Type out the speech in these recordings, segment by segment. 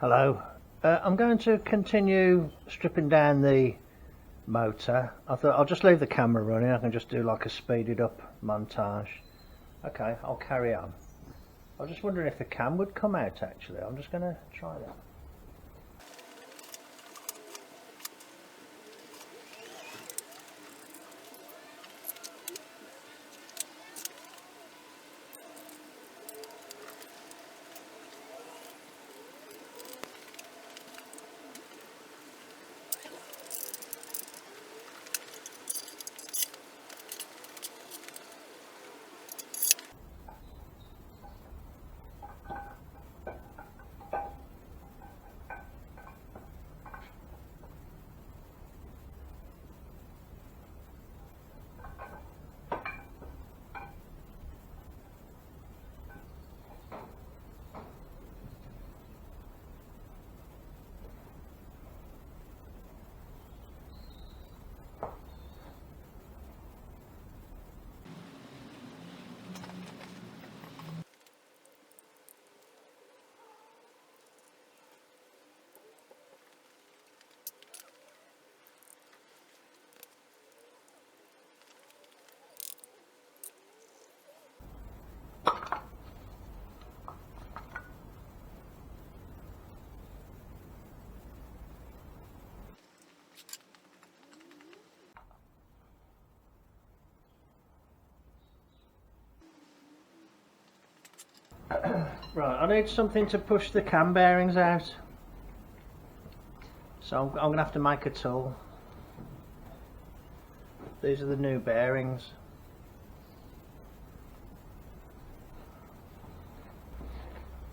Hello. I'm going to continue stripping down the motor. I thought I'll just leave the camera running. I can just do like a speeded up montage. Okay, I'll carry on. I was just wondering if the cam would come out actually. I'm just going to try that. Right, I need something to push the cam bearings out. So I'm going to have to make a tool. These are the new bearings.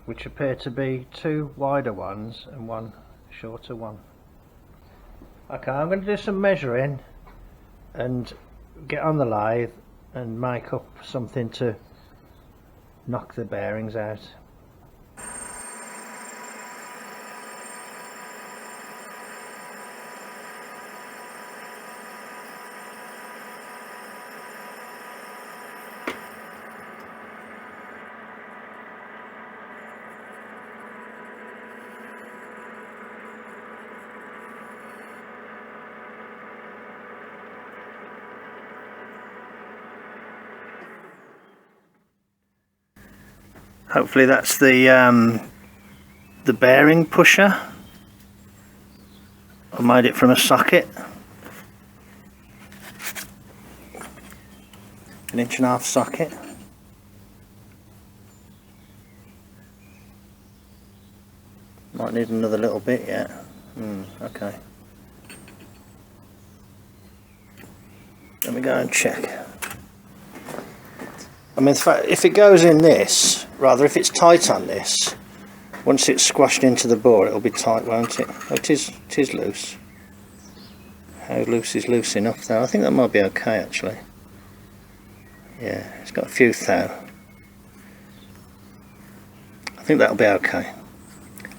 Which appear to be two wider ones and one shorter one. Okay, I'm going to do some measuring and get on the lathe and make up something to knock the bearings out. Hopefully that's the bearing pusher. I made it from a socket, 1.5 inch socket. Might need another little bit yet. Okay. Let me go and check. I mean, if it goes in this, rather if it's tight on this, once it's squashed into the bore it'll be tight, won't it? Oh, it is loose. How loose is loose enough though? I think that might be okay actually. Yeah, it's got a few thou. I think that'll be okay.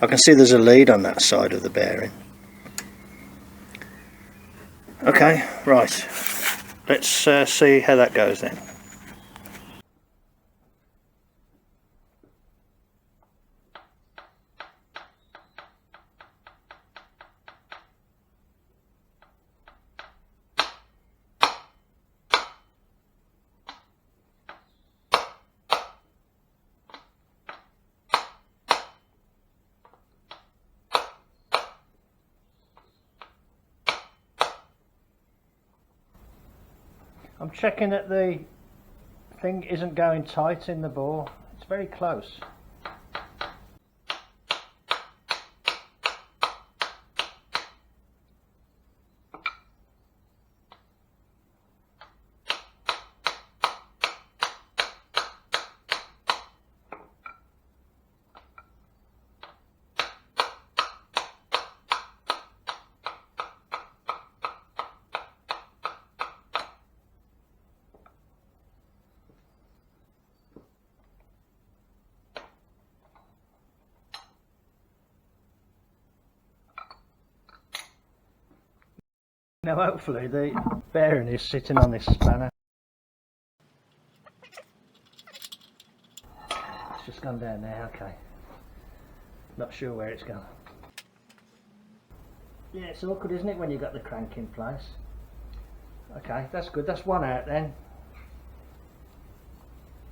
I can see there's a lead on that side of the bearing. Okay, right. Let's see how that goes then. I'm checking that the thing isn't going tight in the bore. It's very close. Now hopefully the bearing is sitting on this spanner. It's just gone down there, okay. Not sure where it's gone. Yeah, it's awkward, isn't it, when you've got the crank in place? Okay, that's good. That's one out then.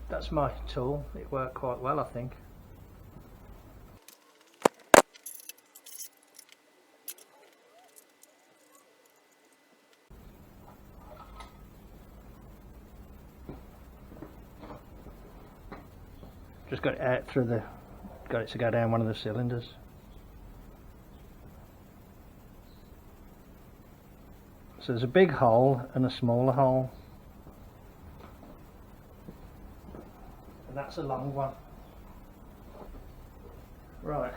That's my tool. It worked quite well, I think. Just got it out through the, got it to go down one of the cylinders. So there's a big hole and a smaller hole. And that's a long one. Right.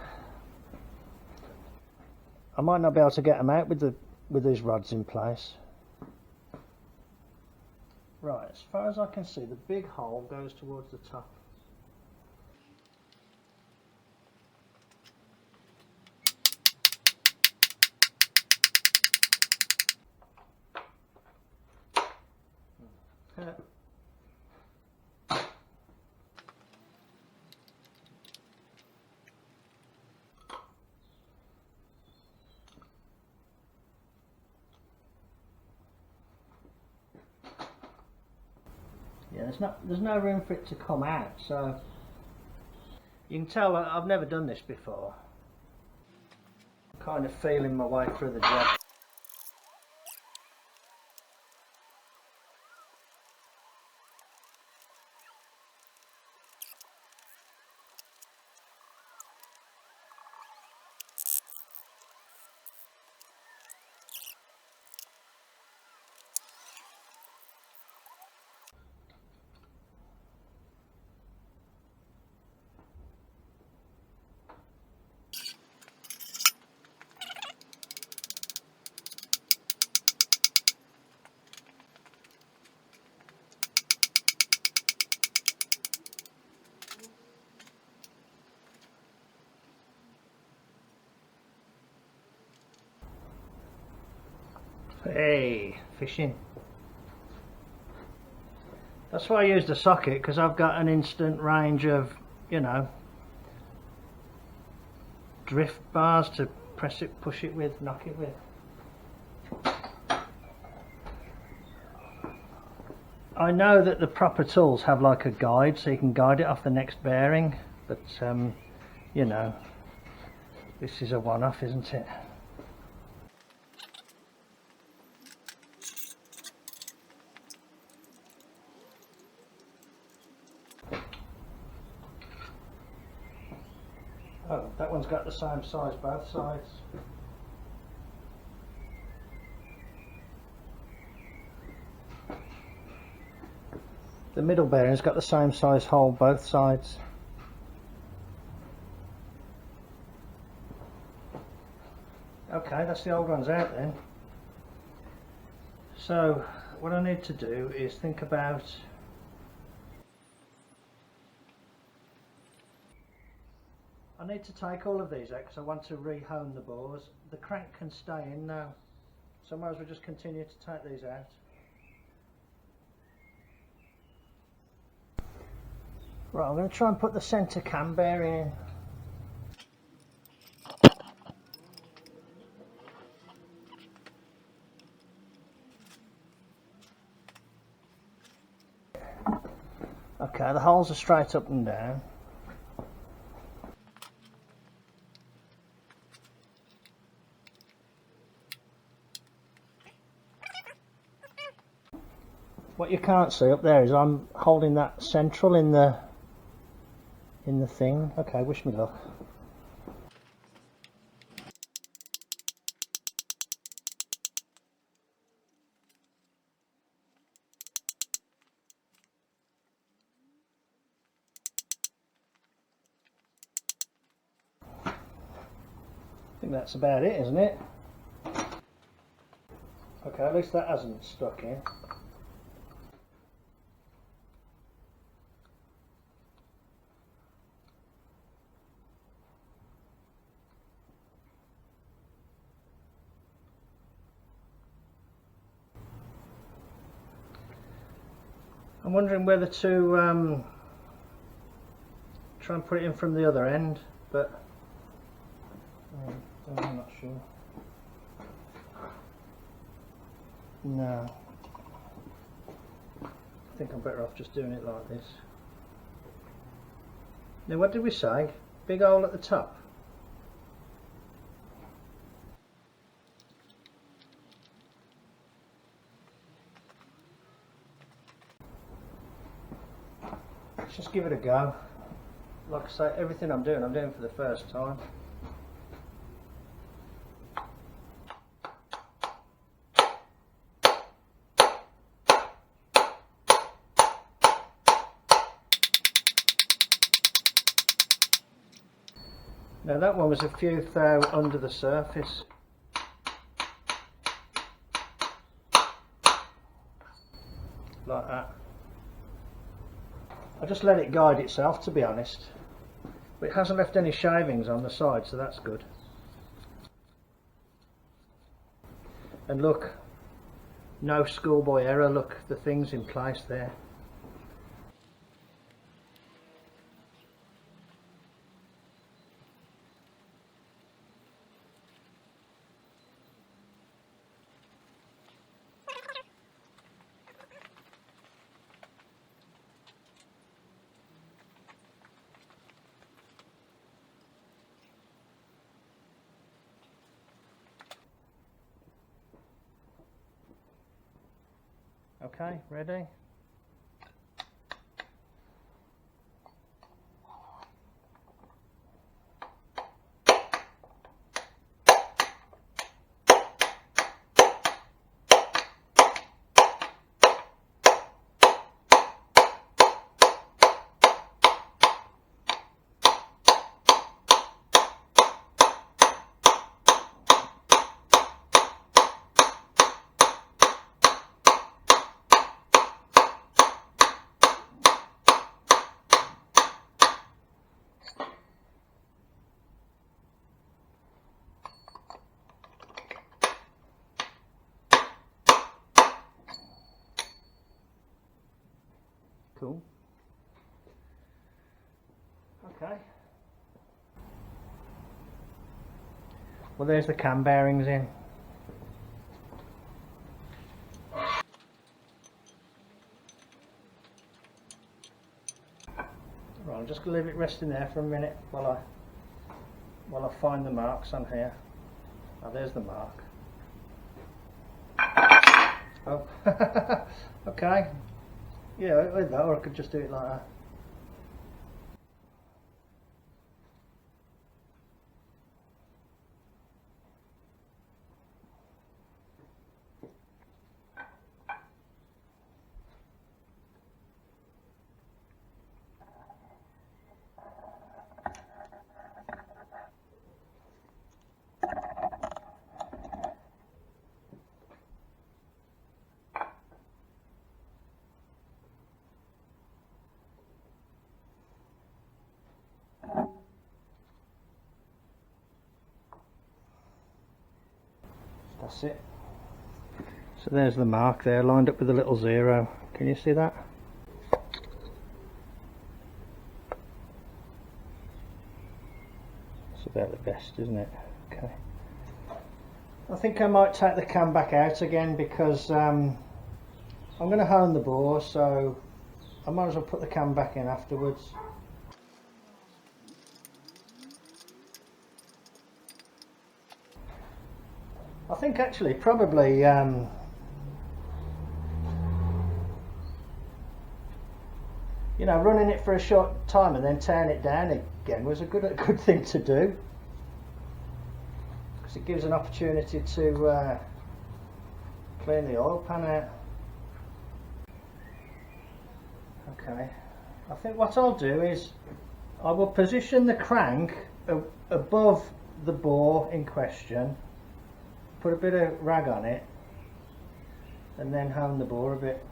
I might not be able to get them out with these rods in place. Right, as far as I can see, the big hole goes towards the top. Yeah, there's no room for it to come out, so you can tell I've never done this before. I'm kind of feeling my way through the job. Hey, fishing. That's why I used a socket, because I've got an instant range of, you know, drift bars to press it, push it with, knock it with. I know that the proper tools have like a guide, so you can guide it off the next bearing, but you know, this is a one-off, isn't it? Oh, that one's got the same size both sides. The middle bearing's got the same size hole both sides. Okay, that's the old ones out then. So what I need to do is think about I need to take all of these out because I want to rehone the bores. The crank can stay in now, so I might as well just continue to take these out. Right, I'm going to try and put the centre cam bearing in. Okay, the holes are straight up and down. What you can't see up there is I'm holding that central in the thing. Okay, wish me luck. I think that's about it, isn't it? Okay, at least that hasn't stuck in. I'm wondering whether to try and put it in from the other end, but I'm not sure. No. I think I'm better off just doing it like this. Now what did we say? Big hole at the top. Let's just give it a go. Like I say, everything I'm doing for the first time. Now that one was a few thou under the surface. Like that. I just let it guide itself, to be honest. But it hasn't left any shavings on the side, so that's good. And look, no schoolboy error, look, the thing's in place there. Okay, ready? Cool. Okay. Well, there's the cam bearings in. Right, I'm just going to leave it resting there for a minute while I find the marks on here. Oh, there's the mark. Oh, okay. Yeah, with that, or I could just do it like that. That's it. So there's the mark there, lined up with a little zero. Can you see that? That's about the best, isn't it? Okay. I think I might take the cam back out again because I'm going to hone the bore, so I might as well put the cam back in afterwards. I think actually probably you know, running it for a short time and then tearing it down again was a good thing to do, because it gives an opportunity to clean the oil pan out. Okay, I think what I'll do is I will position the crank above the bore in question, put a bit of rag on it, and then hone the bore a bit.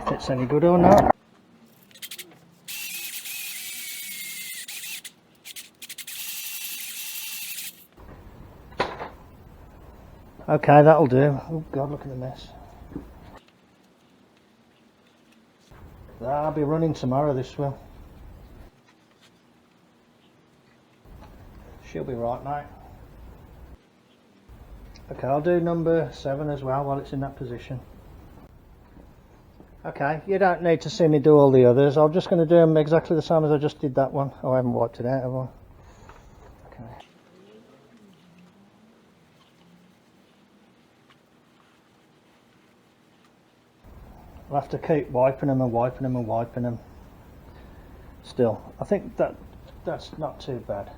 if it's any good or not. Okay, that'll do. Oh God, look at the mess. I'll be running tomorrow, this will. She'll be right, mate. Okay, I'll do number 7 as well while it's in that position. Okay, you don't need to see me do all the others. I'm just going to do them exactly the same as I just did that one. Oh, I haven't wiped it out, have I? Okay. I'll have to keep wiping them and wiping them and wiping them. Still, I think that's not too bad.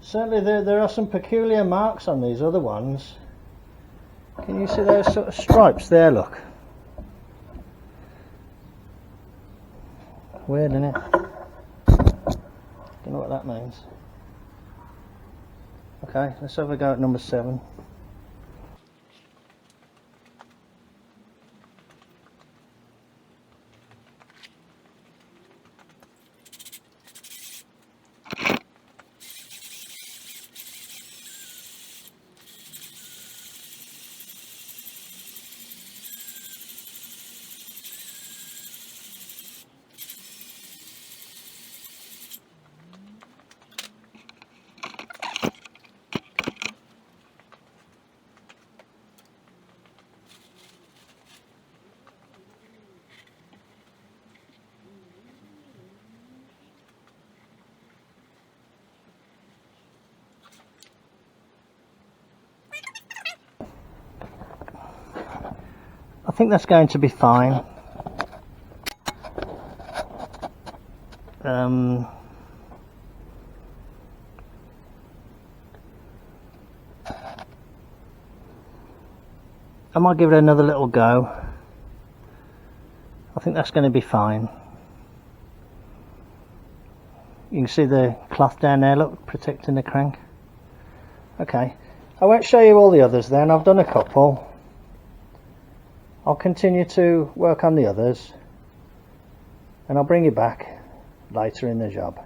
Certainly there are some peculiar marks on these other ones. Can you see those sort of stripes there, look? Weird, isn't it? Don't know what that means. Okay, let's have a go at number 7. I think that's going to be fine. I might give it another little go. I think that's going to be fine. You can see the cloth down there, look, protecting the crank. Okay, I won't show you all the others then. I've done a couple. I'll continue to work on the others and I'll bring you back later in the job.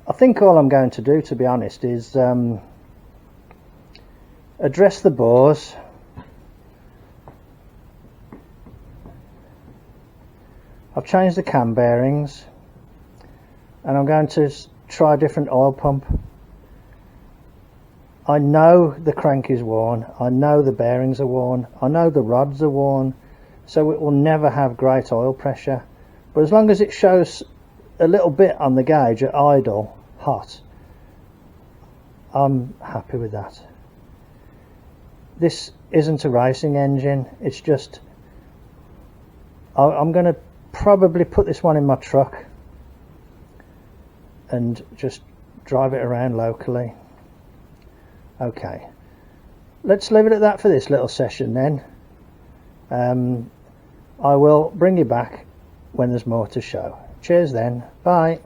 I think all I'm going to do, to be honest, is address the bores. I've changed the cam bearings and I'm going to try a different oil pump. I know the crank is worn, I know the bearings are worn, I know the rods are worn, so it will never have great oil pressure. But as long as it shows a little bit on the gauge at idle, hot, I'm happy with that. This isn't a racing engine, it's just, I'm going to probably put this one in my truck and just drive it around locally. Okay, let's leave it at that for this little session then. I will bring you back when there's more to show. Cheers then, bye.